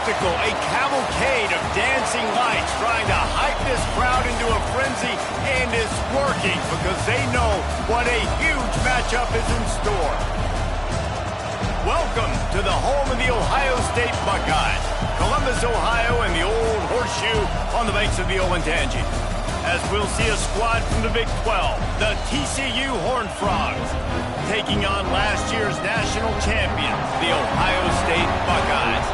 spectacle, a cavalcade of dancing lights trying to hype this crowd into a frenzy, and it's working because they know what a huge matchup is in store. Welcome to the home of the Ohio State Buckeyes, Columbus, Ohio, and the old horseshoe on the banks of the Olentangy. As we'll see a squad from the Big 12, the TCU Horned Frogs, taking on last year's national champion, the Ohio State Buckeyes.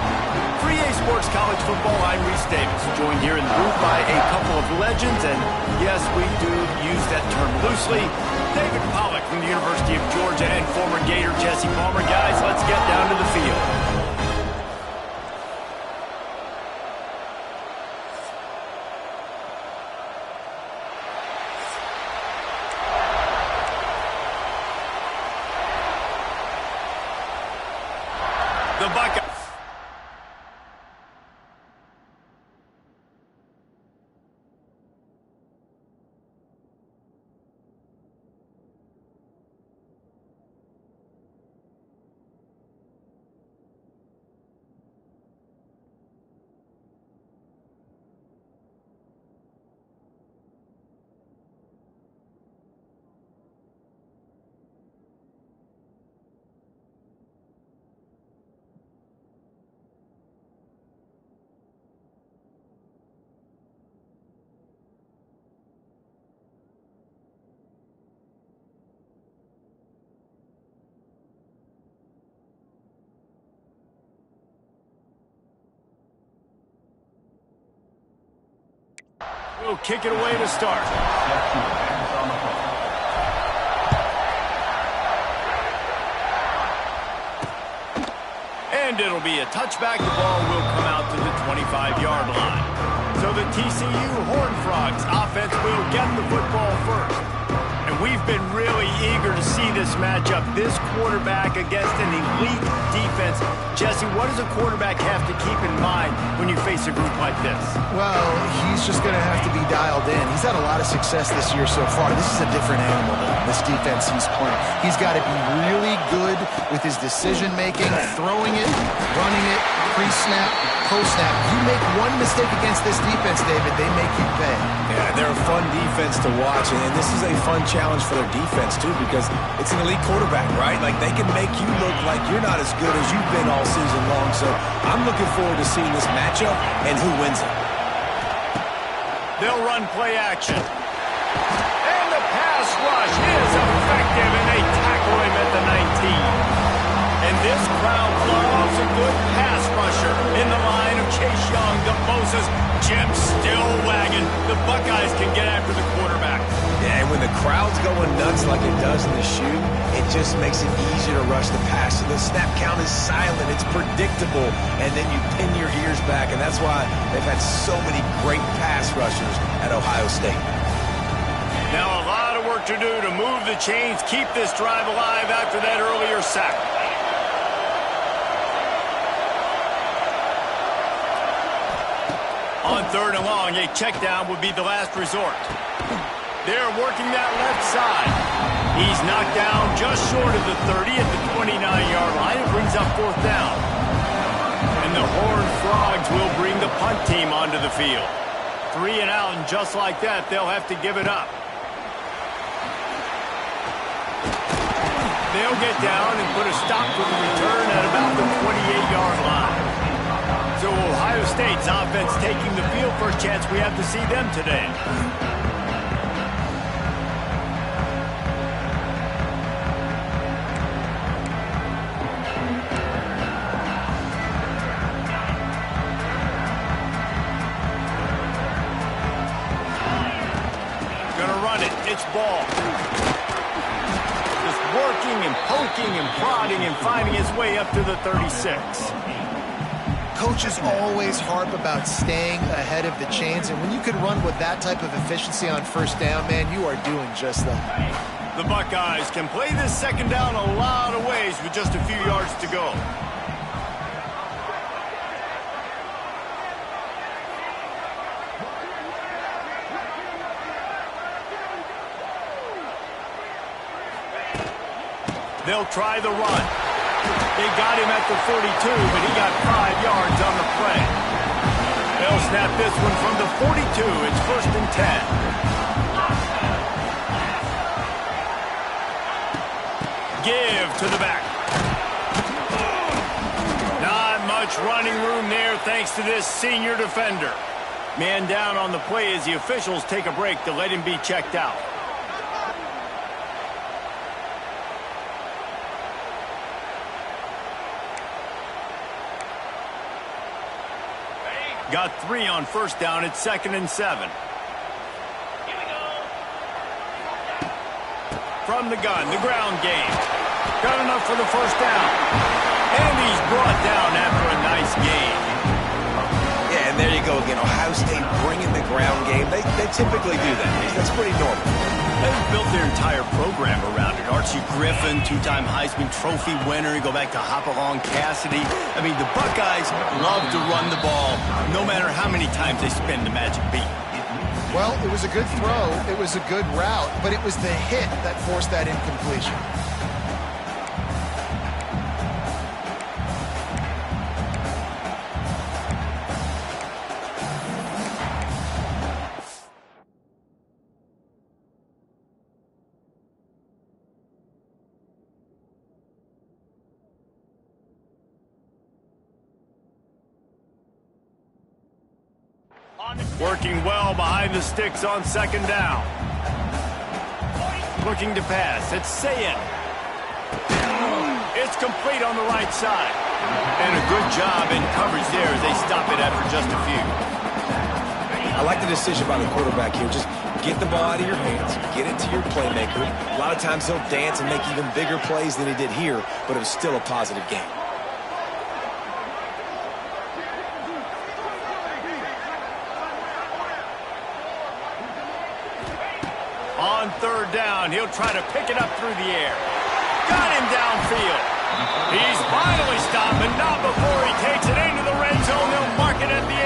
For EA Sports College Football, I'm Reese Davis, joined here in the booth by a couple of legends, and yes, we do use that term loosely. David Pollack from the University of Georgia and former Gator Jesse Palmer. Guys, let's get down to the field. The Buckeyes. We'll kick it away to start. And it'll be a touchback. The ball will come out to the 25-yard line. So the TCU Horned Frogs offense will get the football first. And we've been really eager to see this matchup, this quarterback against an elite defense. Jesse, what does a quarterback have to keep in mind when you face a group like this? Well, he's just going to have to be dialed in. He's had a lot of success this year so far. This is a different animal than this defense he's playing. He's got to be really good with his decision-making, throwing it, running it, pre-snap, post-snap. You make one mistake against this defense, David, they make you pay. Yeah, they're a fun defense to watch, and this is a fun challenge for their defense, too, because it's an elite quarterback, right? Like, they can make you look like you're not as good as you've been all season long, so I'm looking forward to seeing this matchup and who wins it. They'll run play action. And the pass rush is effective, and they tackle him at the 19. And this crowd loves a good pass rusher in the line of Chase Young, the Moses, Jim still wagging. The Buckeyes can get after the quarterback. Yeah, and when the crowd's going nuts like it does in the shoe, it just makes it easier to rush the pass. So the snap count is silent. It's predictable. And then you pin your ears back, and that's why they've had so many great pass rushers at Ohio State. Now a lot of work to do to move the chains, keep this drive alive after that earlier sack. On third and long, a check down would be the last resort. They're working that left side. He's knocked down just short of the 30 at the 29-yard line. It brings up fourth down. And the Horned Frogs will bring the punt team onto the field. 3 and out, and just like that, they'll have to give it up. They'll get down and put a stop to the return at about the 28-yard line. So Ohio State's offense taking the field. First chance we have to see them today. Gonna run it. It's ball. Just working and poking and prodding and finding his way up to the 36. Coaches always harp about staying ahead of the chains, and when you can run with that type of efficiency on first down, man, you are doing just that. The Buckeyes can play this second down a lot of ways with just a few yards to go. They'll try the run. They got him at the 42, but he got 5 yards on the play. They'll snap this one from the 42. It's 1st and 10. Give to the back. Not much running room there thanks to this senior defender. Man down on the play as the officials take a break to let him be checked out. Got 3 on 1st down. It's 2nd and 7. From the gun, the ground game. Got enough for the 1st down. And he's brought down after a nice game. Yeah, and there you go again. Ohio State bringing the ground game. They typically do that. That's pretty normal. They've built their entire program around it. Archie Griffin, 2-time Heisman Trophy winner. You go back to Hopalong Cassidy. I mean, the Buckeyes love to run the ball, no matter how many times they spin the magic beat. Well, it was a good throw. It was a good route, but it was the hit that forced that incompletion. Working well behind the sticks on 2nd down. Looking to pass. It's Sayin. It's complete on the right side. And a good job in coverage there as they stop it after just a few. I like the decision by the quarterback here. Just get the ball out of your hands. Get it to your playmaker. A lot of times he'll dance and make even bigger plays than he did here, but it was still a positive game. On 3rd down, he'll try to pick it up through the air. Got him downfield. He's finally stopped, but not before he takes it into the red zone. They'll mark it at the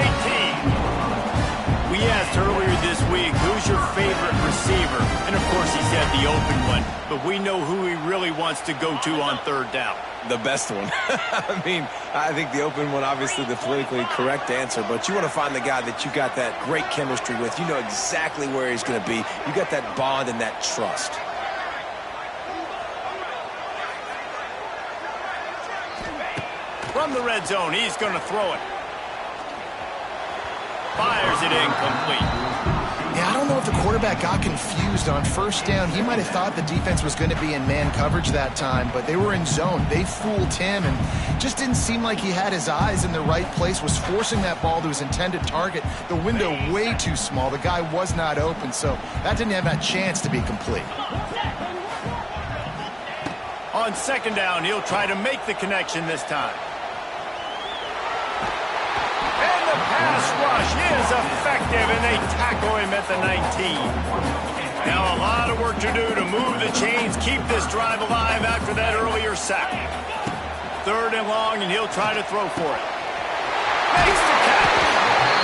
18. We asked earlier this week, who's your favorite receiver? And of course he said the open one, but we know who he really wants to go to on 3rd down. The best one. I mean, I think the open one, obviously the politically correct answer, but you want to find the guy that you got that great chemistry with. You know exactly where he's going to be. You got that bond and that trust. From the red zone, he's going to throw it. Fires it incomplete. Yeah, I don't know if the quarterback got confused on 1st down. He might have thought the defense was going to be in man coverage that time, but they were in zone. They fooled him and just didn't seem like he had his eyes in the right place, was forcing that ball to his intended target. The window way too small. The guy was not open, so that didn't have that chance to be complete. On 2nd down, he'll try to make the connection this time. The pass rush is effective, and they tackle him at the 19. Now a lot of work to do to move the chains, keep this drive alive after that earlier sack. 3rd and long, and he'll try to throw for it. Makes the catch.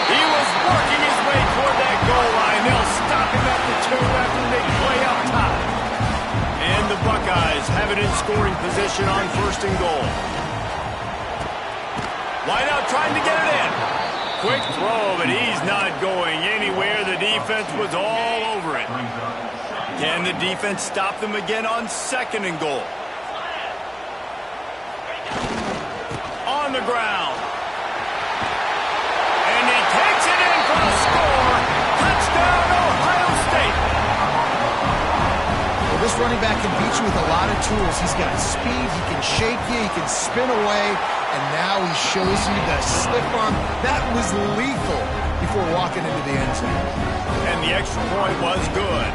He was working his way toward that goal line. They'll stop him at the 2 after they play up top. And the Buckeyes have it in scoring position on 1st and goal. Wideout trying to get it in. Quick throw, but he's not going anywhere. The defense was all over it. Can the defense stop them again on 2nd and goal? On the ground. And he takes it in for the score. Touchdown, Ohio State. Well, this running back can beat you with a lot of tools. He's got speed, he can shake you, he can spin away. And now he shows you the slip arm. That was lethal before walking into the end zone. And the extra point was good.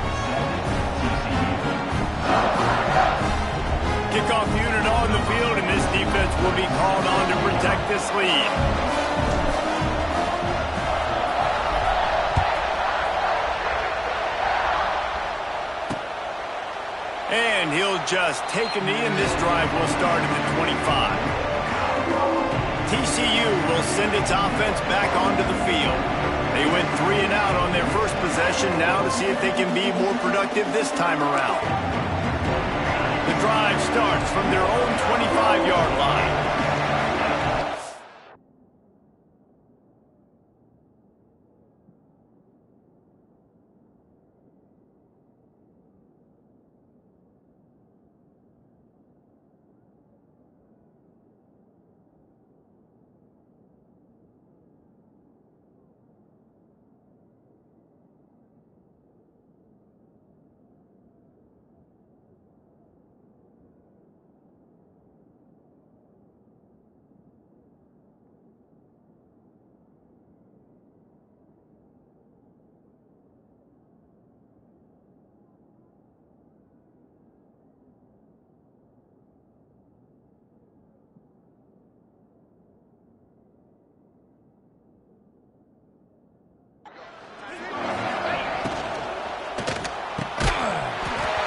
Kickoff unit on the field, and this defense will be called on to protect this lead. And he'll just take a knee, and this drive will start at the 25. TCU will send its offense back onto the field. They went 3 and out on their first possession, now to see if they can be more productive this time around. The drive starts from their own 25-yard line.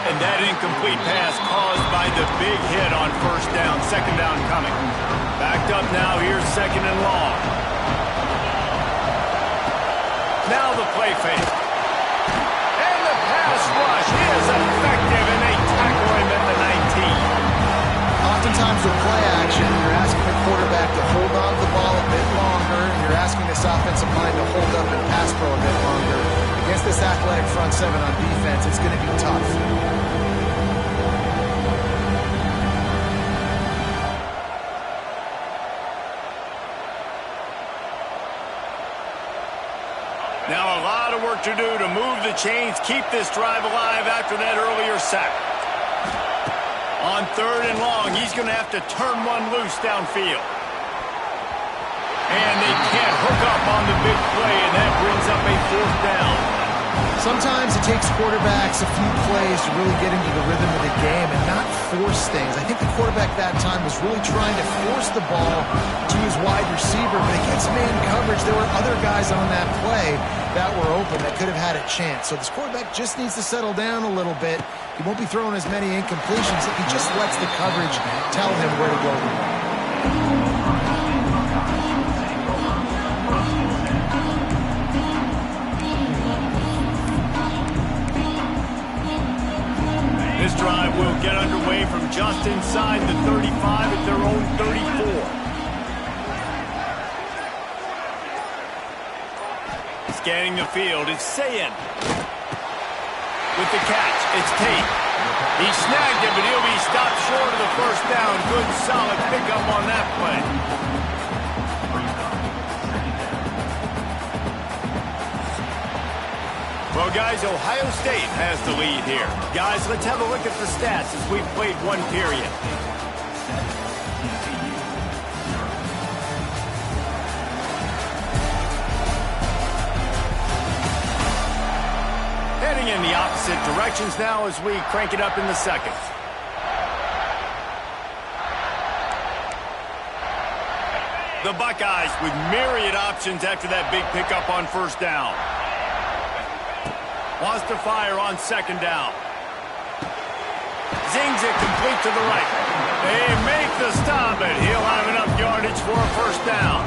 And that incomplete pass caused by the big hit on first down. Second down coming. Backed up now. Here's second and long. Now the play fake. And the pass rush is effective, and they tackle him at the 19. Oftentimes with play action, you're asking the quarterback to hold on to the ball a bit longer, and you're asking this offensive line to hold up and pass pro a bit longer. Against this athletic front seven on defense, it's going to be tough. Now a lot of work to do to move the chains, keep this drive alive after that earlier sack. On third and long, he's going to have to turn one loose downfield. And they can't hook up on the big play, and that brings up a fourth down. Sometimes it takes quarterbacks a few plays to really get into the rhythm of the game and not force things. I think the quarterback that time was really trying to force the ball to his wide receiver, but against man coverage, there were other guys on that play that were open that could have had a chance. So this quarterback just needs to settle down a little bit. He won't be throwing as many incompletions if he just lets the coverage tell him where to go. This drive will get underway from just inside the 35 at their own 34. Scanning the field, it's Sayin. With the catch, it's Tate. He snagged it, but he'll be stopped short of the first down. Good, solid pickup on that play. Well, guys, Ohio State has the lead here. Guys, let's have a look at the stats as we've played one period. Heading in the opposite directions now as we crank it up in the second. The Buckeyes with myriad options after that big pickup on first down. Wants to fire on second down. Zings it complete to the right. They make the stop, and he'll have enough yardage for a first down.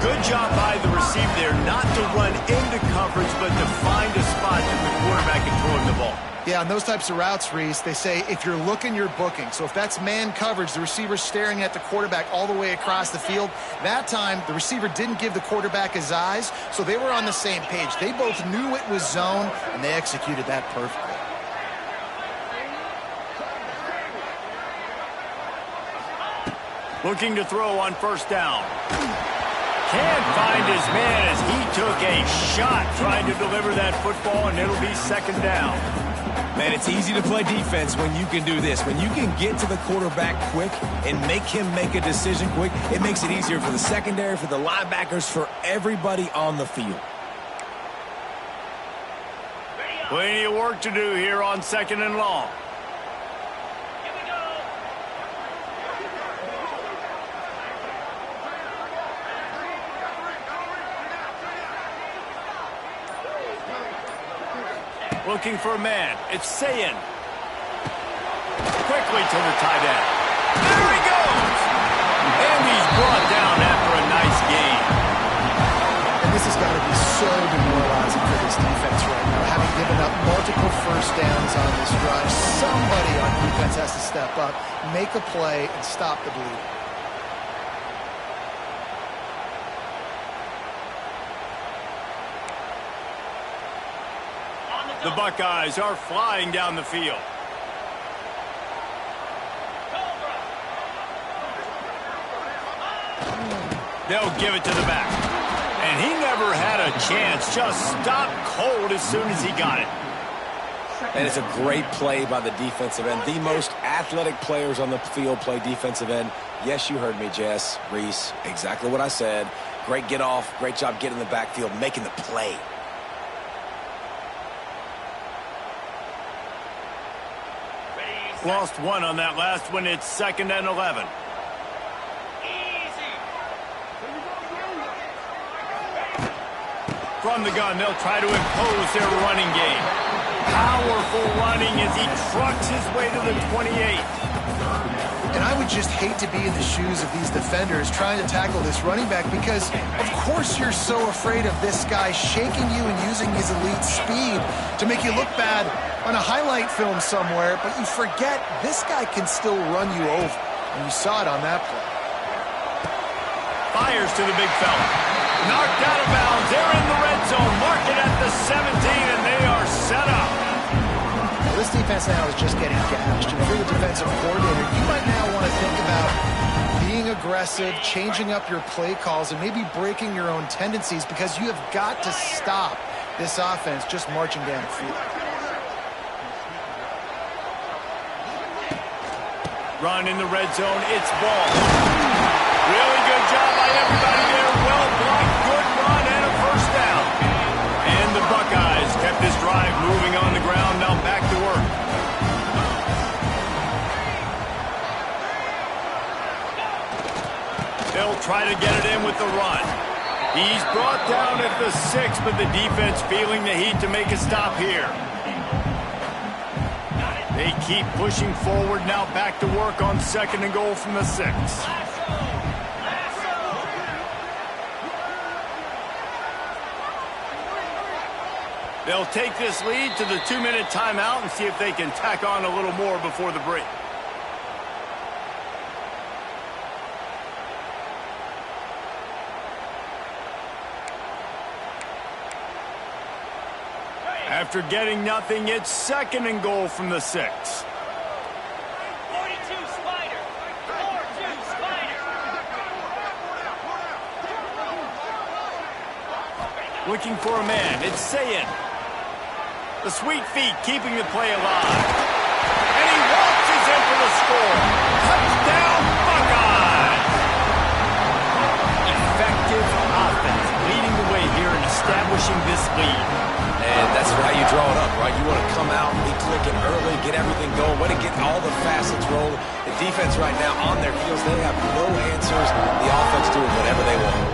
Good job by the receiver there, not to run into coverage, but to find a spot that the quarterback can throw him the ball. Yeah, on those types of routes, Reese, they say if you're looking, you're booking. So if that's man coverage, the receiver's staring at the quarterback all the way across the field. That time, the receiver didn't give the quarterback his eyes, so they were on the same page. They both knew it was zone, and they executed that perfectly. Looking to throw on first down. Can't find his man as he took a shot trying to deliver that football, and it'll be second down. Man, it's easy to play defense when you can do this. When you can get to the quarterback quick and make him make a decision quick, it makes it easier for the secondary, for the linebackers, for everybody on the field. Plenty of work to do here on second and long. Looking for a man. It's Sayin. Quickly to the tight end. There he goes! And he's brought down after a nice game. And this has got to be so demoralizing for this defense right now, having given up multiple first downs on this drive. Somebody on defense has to step up, make a play, and stop the bleeding. The Buckeyes are flying down the field. They'll give it to the back. And he never had a chance. Just stopped cold as soon as he got it. And it's a great play by the defensive end. The most athletic players on the field play defensive end. Yes, you heard me, Jess, Reese. Exactly what I said. Great get off. Great job getting in the backfield, making the play. Lost one on that last one. It's 2nd and 11. From the gun, they'll try to impose their running game. Powerful running as he trucks his way to the 28. And I would just hate to be in the shoes of these defenders trying to tackle this running back because, of course, you're so afraid of this guy shaking you and using his elite speed to make you look bad on a highlight film somewhere, but you forget this guy can still run you over. And you saw it on that play. Fires to the big fella. Knocked out of bounds. They're in the red zone. Mark it at the 17, and they are set up. Well, this defense now is just getting gashed. And if you're the defensive coordinator, you might now want to think about being aggressive, changing up your play calls, and maybe breaking your own tendencies because you have got to stop this offense just marching down the field. Run in the red zone. It's ball. Really good job by everybody there. Well blocked. Good run and a first down. And the Buckeyes kept this drive moving on the ground. Now back to work. They'll try to get it in with the run. He's brought down at the 6, but the defense feeling the heat to make a stop here. They keep pushing forward, now back to work on 2nd and goal from the 6. They'll take this lead to the 2-minute timeout and see if they can tack on a little more before the break. After getting nothing, it's 2nd and goal from the 6. 42 Spider. 42 Spider. Looking for a man. It's Sayin. The sweet feet keeping the play alive. And he waltzes in for the score. Touchdown, Buckeyes! Effective offense leading the way here and establishing this lead. And that's how you draw it up, right? You want to come out, be clicking early, get everything going, want to get all the facets rolling. The defense right now on their heels, they have no answers. The offense doing whatever they want.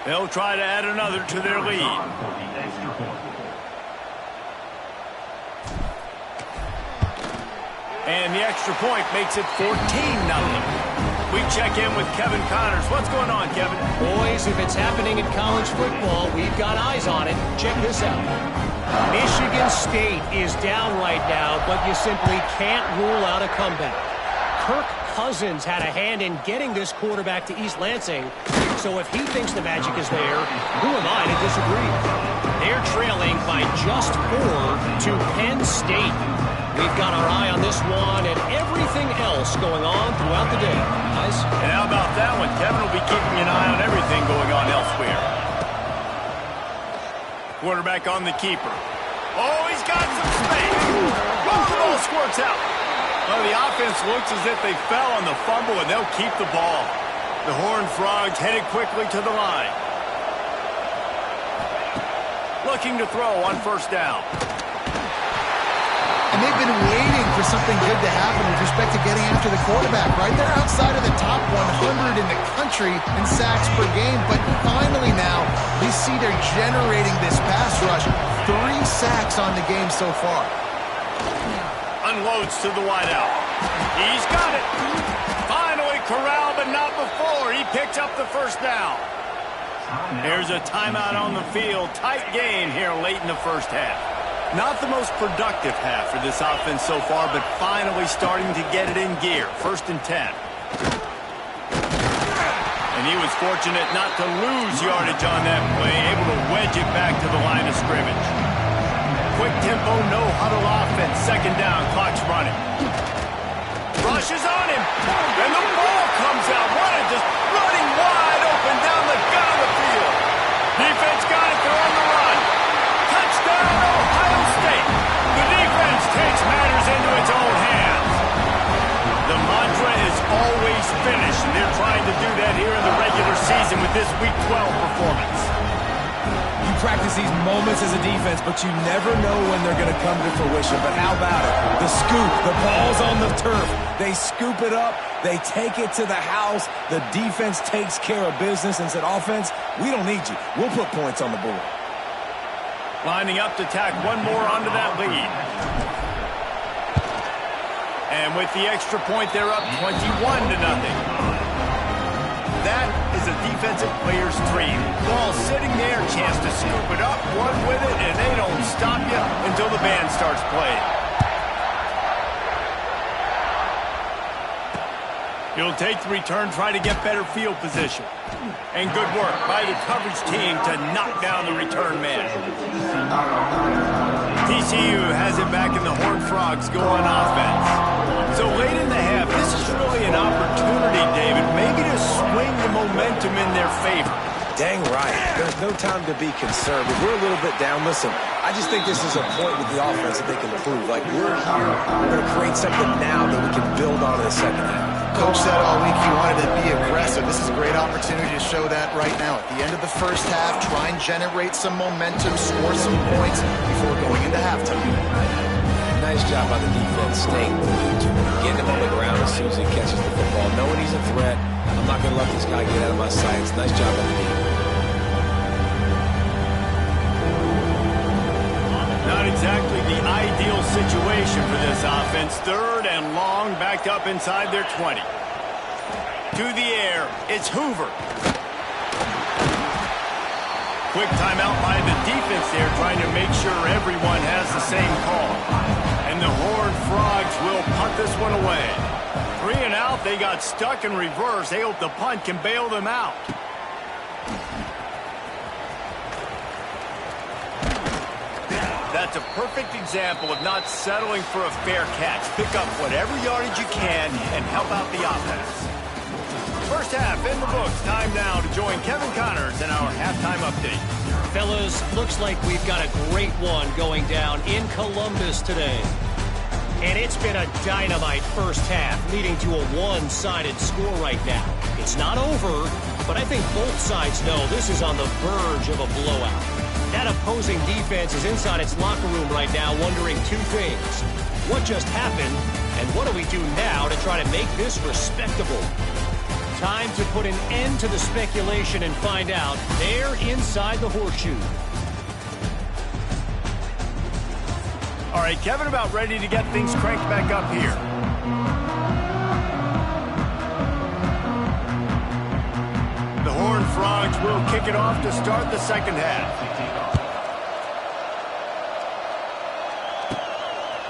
They'll try to add another to their lead. And the extra point makes it 14-0. We check in with Kevin Connors. What's going on, Kevin? Boys, if it's happening in college football, we've got eyes on it. Check this out. Michigan State is down right now, but you simply can't rule out a comeback. Kirk Cousins had a hand in getting this quarterback to East Lansing, so if he thinks the magic is there, who am I to disagree? They're trailing by just 4 to Penn State. We've got our eye on this one and everything else going on throughout the day. Guys? And how about that one? Kevin will be keeping an eye on everything going on elsewhere. Quarterback on the keeper. Oh, he's got some space. Oh, the ball squirts out. Well, the offense looks as if they fell on the fumble, and they'll keep the ball. The Horned Frogs headed quickly to the line. Looking to throw on first down. And they've been waiting for something good to happen with respect to getting after the quarterback, right? They're outside of the top 100 in the country in sacks per game, but finally now you see they're generating this pass rush. 3 sacks on the game so far. Unloads to the wideout. He's got it. Finally corralled, but not before. He picks up the first down. Here's a timeout on the field. Tight game here late in the first half. Not the most productive half for this offense so far, but finally starting to get it in gear. 1st and 10. And he was fortunate not to lose yardage on that play, able to wedge it back to the line of scrimmage. Quick tempo, no huddle offense. 2nd down, clock's running. Rushes on him, and the ball comes out. Just running wide open down the gut of the field. Defense got it, they're on the run. Touchdown, Ohio State. The defense takes matters into its own hands. The mantra is always finish, and they're trying to do that here in the regular season with this Week 12 performance. You practice these moments as a defense, but you never know when they're going to come to fruition. But how about it? The scoop, the ball's on the turf. They scoop it up. They take it to the house. The defense takes care of business and said, offense, we don't need you. We'll put points on the board. Lining up to tack one more onto that lead. And with the extra point, they're up 21-0. That is a defensive player's dream. Ball sitting there, chance to scoop it up, run with it, and they don't stop you until the band starts playing. He'll take the return, try to get better field position. And good work by the coverage team to knock down the return man. TCU has it back in the Horned Frogs go on offense. So late in the half, this is really an opportunity, David, maybe to swing the momentum in their favor. Dang right. There's no time to be concerned. If we're a little bit down, listen, I just think this is a point with the offense that they can improve. Like, we're here, we're going to create something now that we can build on in the second half. Coach said all week he wanted to be aggressive. This is a great opportunity to show that right now. At the end of the first half, try and generate some momentum, score some points before going into halftime. Nice job by the defense, staying glued to him, getting him on the ground as soon as he catches the football, knowing he's a threat. I'm not going to let this guy get out of my sights. Nice job by the defense. Not exactly the ideal situation for this offense. 3rd and long, backed up inside their 20. To the air, it's Hoover. Quick timeout by the defense there, trying to make sure everyone has the same call. And the Horned Frogs will punt this one away. 3 and out, they got stuck in reverse. They hope the punt can bail them out. That's a perfect example of not settling for a fair catch. Pick up whatever yardage you can and help out the offense. First half in the books. Time now to join Kevin Connors in our halftime update. Fellas, looks like we've got a great one going down in Columbus today. And it's been a dynamite first half, leading to a one-sided score right now. It's not over, but I think both sides know this is on the verge of a blowout. That opposing defense is inside its locker room right now wondering 2 things. What just happened, and what do we do now to try to make this respectable? Time to put an end to the speculation and find out. They're inside the horseshoe. All right, Kevin, about ready to get things cranked back up here. The Horned Frogs will kick it off to start the second half.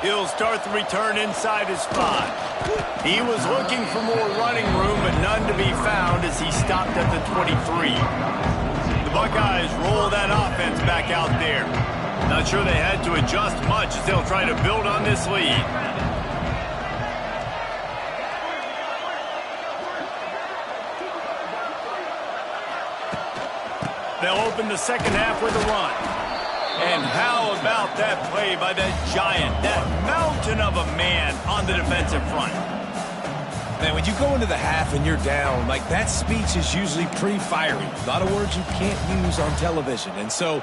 He'll start the return inside his 5. He was looking for more running room, but none to be found as he stopped at the 23. The Buckeyes roll that offense back out there. Not sure they had to adjust much as they'll try to build on this lead. They'll open the second half with a run. And how about that play by that giant, that mountain of a man on the defensive front? Man, when you go into the half and you're down, like, that speech is usually pretty fiery. A lot of words you can't use on television. And so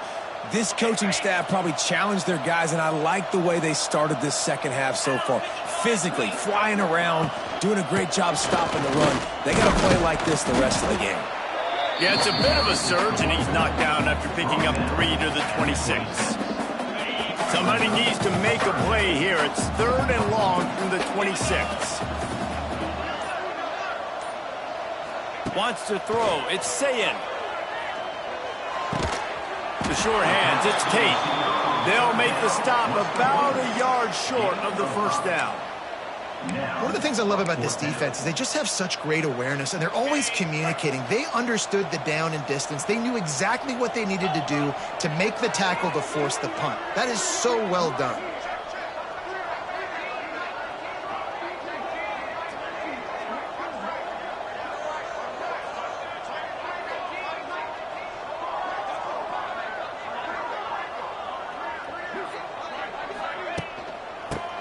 this coaching staff probably challenged their guys, and I like the way they started this second half so far. Physically, flying around, doing a great job stopping the run. They got to play like this the rest of the game. Yeah, it's a bit of a surge, and he's knocked down after picking up 3 to the 26. Somebody needs to make a play here. It's 3rd and long from the 26. Wants to throw. It's Sayin. The short hands. It's Tate. They'll make the stop about a yard short of the first down. One of the things I love about this defense is they just have such great awareness, and they're always communicating. They understood the down and distance. They knew exactly what they needed to do to make the tackle to force the punt. That is so well done.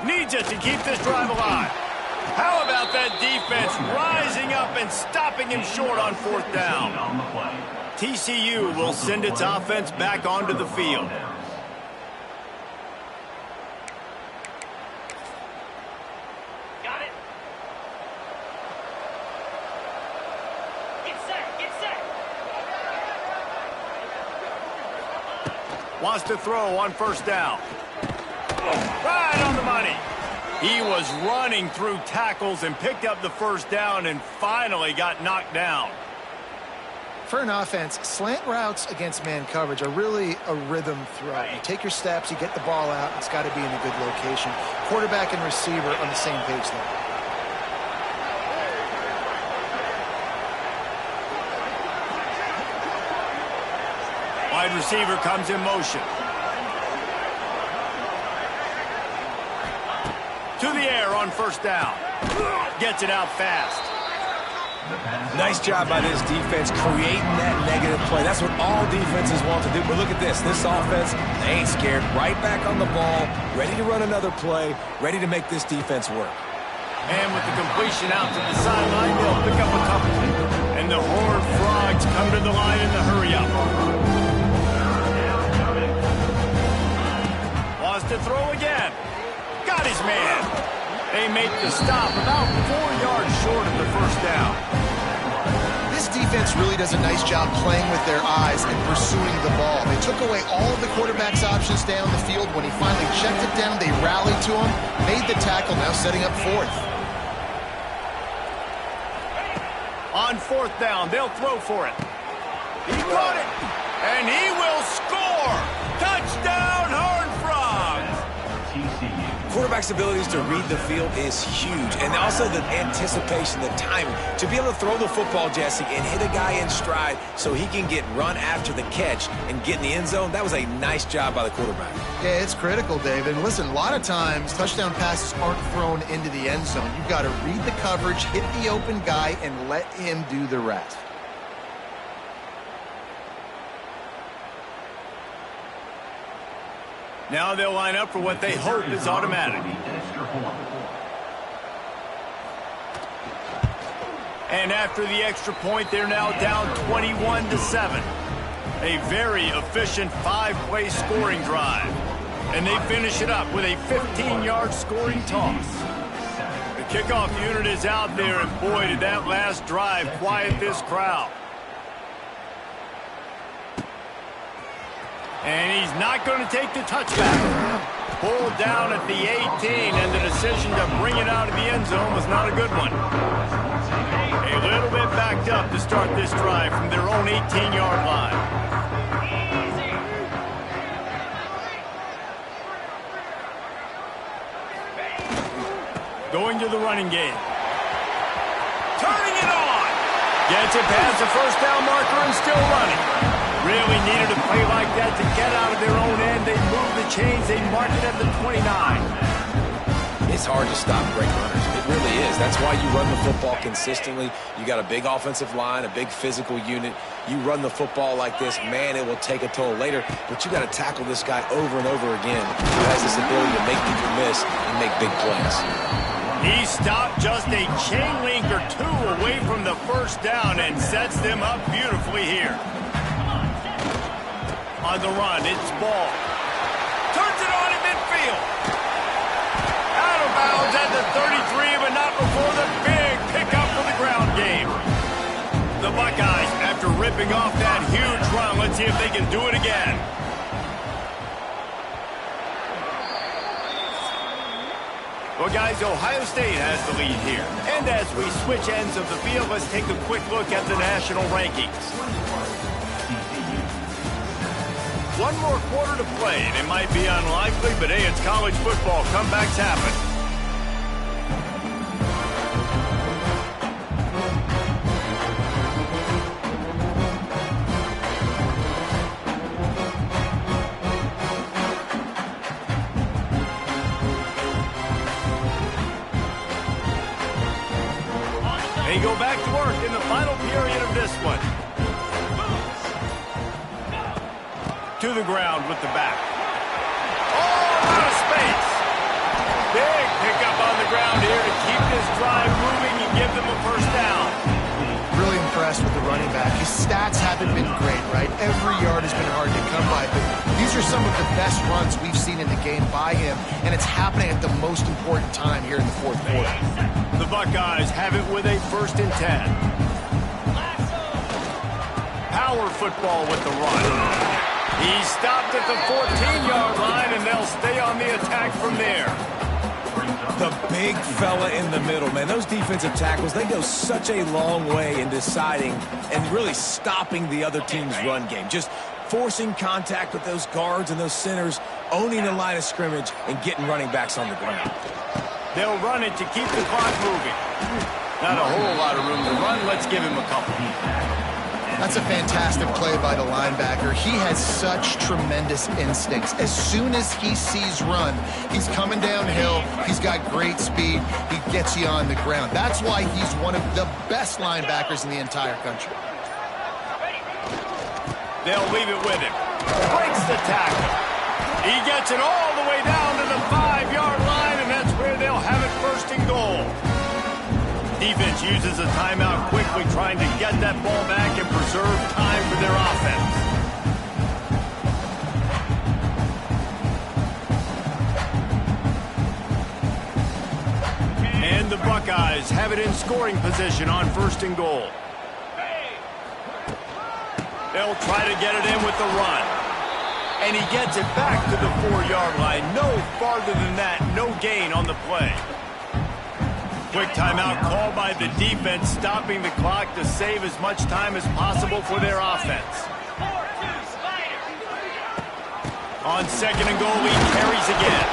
Needs it to keep this drive alive. How about that defense rising up and stopping him short on 4th down? TCU will send its offense back onto the field. Got it. Get set. Get set. Wants to throw on 1st down. Right on the money. He was running through tackles and picked up the 1st down and finally got knocked down. For an offense, slant routes against man coverage are really a rhythm throw. You take your steps, you get the ball out, it's got to be in a good location. Quarterback and receiver on the same page there. Wide receiver comes in motion. To the air on 1st down. Gets it out fast. Nice job by this defense creating that negative play. That's what all defenses want to do. But look at this. This offense, they ain't scared. Right back on the ball, ready to run another play, ready to make this defense work. And with the completion out to the sideline, they'll pick up a couple. And the Horned Frogs come to the line in the hurry-up. Wants to throw again. Got his man. They make the stop about 4 yards short of the 1st down. This defense really does a nice job playing with their eyes and pursuing the ball. They took away all of the quarterback's options down the field. When he finally checked it down, they rallied to him, made the tackle, now setting up 4th. On 4th down, they'll throw for it. He caught it, and he will score. Touchdown, Horned Frogs. Quarterback's abilities to read the field is huge, and also the anticipation, the timing. To be able to throw the football, Jesse, and hit a guy in stride so he can get run after the catch and get in the end zone, that was a nice job by the quarterback. Yeah, it's critical, David. Listen, a lot of times touchdown passes aren't thrown into the end zone. You've got to read the coverage, hit the open guy, and let him do the rest. Now they'll line up for what they hope is automatic. And after the extra point, they're now down 21-7. A very efficient 5-play scoring drive. And they finish it up with a 15-yard scoring toss. The kickoff unit is out there, and boy, did that last drive quiet this crowd. And he's not going to take the touchback. Pulled down at the 18, and the decision to bring it out of the end zone was not a good one. A little bit backed up to start this drive from their own 18-yard line. Going to the running game. Turning it on. Gets it past the 1st down marker and still running. Really needed a play like that to get out of their own end. They move the chains. They mark it at the 29. It's hard to stop great runners. It really is. That's why you run the football consistently. You got a big offensive line, a big physical unit. You run the football like this, man, it will take a toll later. But you got to tackle this guy over and over again who has this ability to make people miss and make big plays. He stopped just a chain link or two away from the 1st down and sets them up beautifully here. On the run, it's Ball. Turns it on in midfield. Out of bounds at the 33, but not before the big pickup for the ground game. The Buckeyes, after ripping off that huge run, let's see if they can do it again. Well, guys, Ohio State has the lead here. And as we switch ends of the field, let's take a quick look at the national rankings. One more quarter to play, and it might be unlikely, but hey, it's college football. Comebacks happen. They go back to work in the final period of this one. To the ground with the back. Oh, out of space. Big pickup on the ground here to keep this drive moving and give them a first down. Really impressed with the running back. His stats haven't been great, right? Every yard has been hard to come by, but these are some of the best runs we've seen in the game by him, and it's happening at the most important time here in the fourth quarter. The Buckeyes have it with a 1st and 10. Power football with the run. He stopped at the 14-yard line, and they'll stay on the attack from there. The big fella in the middle, man. Those defensive tackles, they go such a long way in deciding and really stopping the other team's run game. Just forcing contact with those guards and those centers, owning the line of scrimmage, and getting running backs on the ground. They'll run it to keep the clock moving. Not a whole lot of room to run. Let's give him a couple. That's a fantastic play by the linebacker. He has such tremendous instincts. As soon as he sees run, he's coming downhill. He's got great speed. He gets you on the ground. That's why he's one of the best linebackers in the entire country. They'll leave it with him. Breaks the tackle. He gets it all the way down to the 5-yard line, and that's where they'll have it 1st and goal. Defense uses a timeout quickly, trying to get that ball back and preserve time for their offense. And the Buckeyes have it in scoring position on 1st and goal. They'll try to get it in with the run. And he gets it back to the 4-yard line. No farther than that, no gain on the play. Quick timeout called by the defense, stopping the clock to save as much time as possible for their offense. On 2nd and goal, he carries again.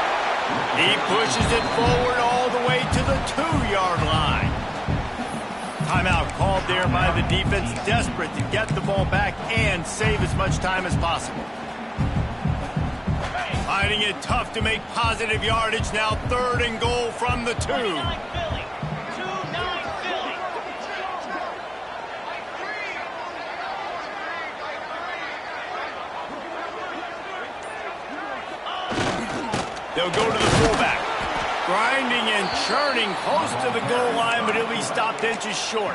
He pushes it forward all the way to the 2-yard line. Timeout called there by the defense, desperate to get the ball back and save as much time as possible. Finding it tough to make positive yardage now. 3rd and goal from the 2. They'll go to the fullback. Grinding and churning close to the goal line, but he'll be stopped inches short.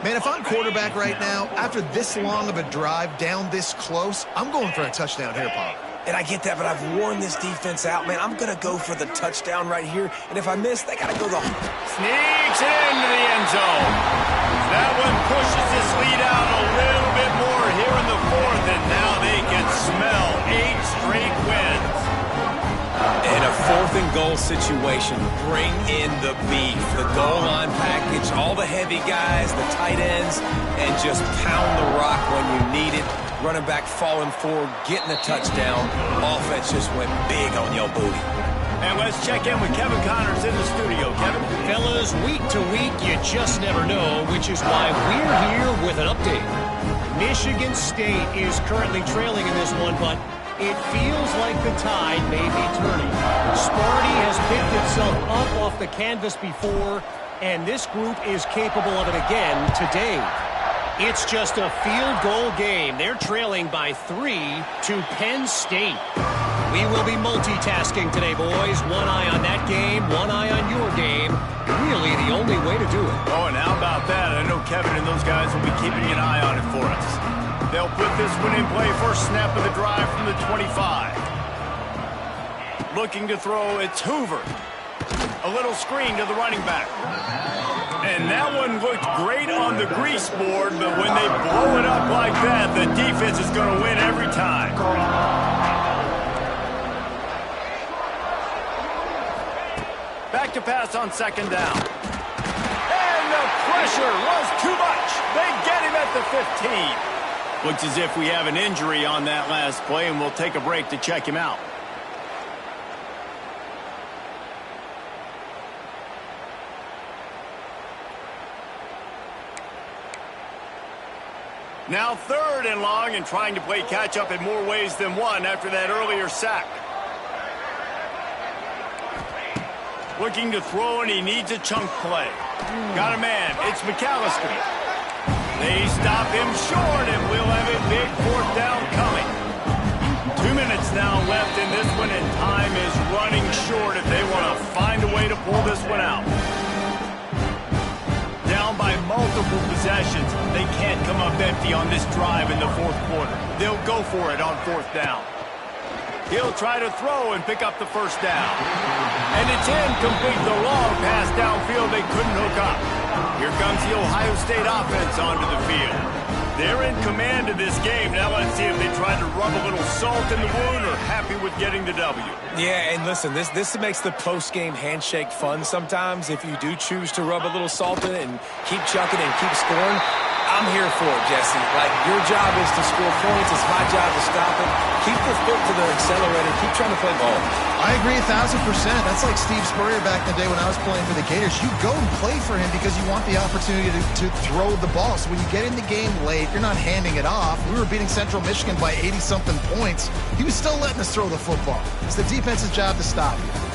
Man, if I'm quarterback right now, after this long of a drive down this close, I'm going for a touchdown here, Pop. And I get that, but I've worn this defense out, man. I'm going to go for the touchdown right here. And if I miss, they got to go the... Sneaks it into the end zone. That one pushes this lead out a little bit more here in the 4th, and now they can smell 8 straight wins. In a 4th and goal situation, bring in the beef, the goal line package, all the heavy guys, the tight ends, and just pound the rock when you need it. Running back falling forward, getting a touchdown. Offense just went big on your booty. And let's check in with Kevin Connors in the studio. Kevin? Fellas, week to week, you just never know, which is why we're here with an update. Michigan State is currently trailing in this one, but it feels like the tide may be turning. Sparty has picked itself up off the canvas before, and this group is capable of it again today. It's just a field goal game. They're trailing by 3 to Penn State. We will be multitasking today, boys. One eye on that game, one eye on your game. Really the only way to do it. Oh, and how about that? I know Kevin and those guys will be keeping an eye on it for us. They'll put this one in play. First snap of the drive from the 25. Looking to throw, it's Hoover. A little screen to the running back. And that one looked great on the grease board, but when they blow it up like that, the defense is going to win every time. Back to pass on second down. And the pressure was too much. They get him at the 15. Looks as if we have an injury on that last play, and we'll take a break to check him out. Now 3rd and long, and trying to play catch-up in more ways than one after that earlier sack. Looking to throw, and he needs a chunk play. Got a man. It's McAllister. They stop him short, and we'll have a big 4th down coming. 2 minutes now left in this one, and time is running short if they want to find a way to pull this one out. Down by multiple possessions. They can't come up empty on this drive in the 4th quarter. They'll go for it on 4th down. He'll try to throw and pick up the 1st down. And it's incomplete. The long pass downfield they couldn't hook up. Here comes the Ohio State offense onto the field. They're in command of this game. Now let's see if they try to rub a little salt in the wound or happy with getting the W. Yeah, and listen, this makes the post-game handshake fun sometimes. If you do choose to rub a little salt in it and keep chucking and keep scoring, I'm here for it, Jesse. Like, your job is to score points. It's my job to stop it. Keep the foot to the accelerator. Keep trying to play ball. I agree 1,000%. That's like Steve Spurrier back in the day when I was playing for the Gators. You go and play for him because you want the opportunity to throw the ball. So when you get in the game late, you're not handing it off. We were beating Central Michigan by 80-something points. He was still letting us throw the football. It's the defense's job to stop you.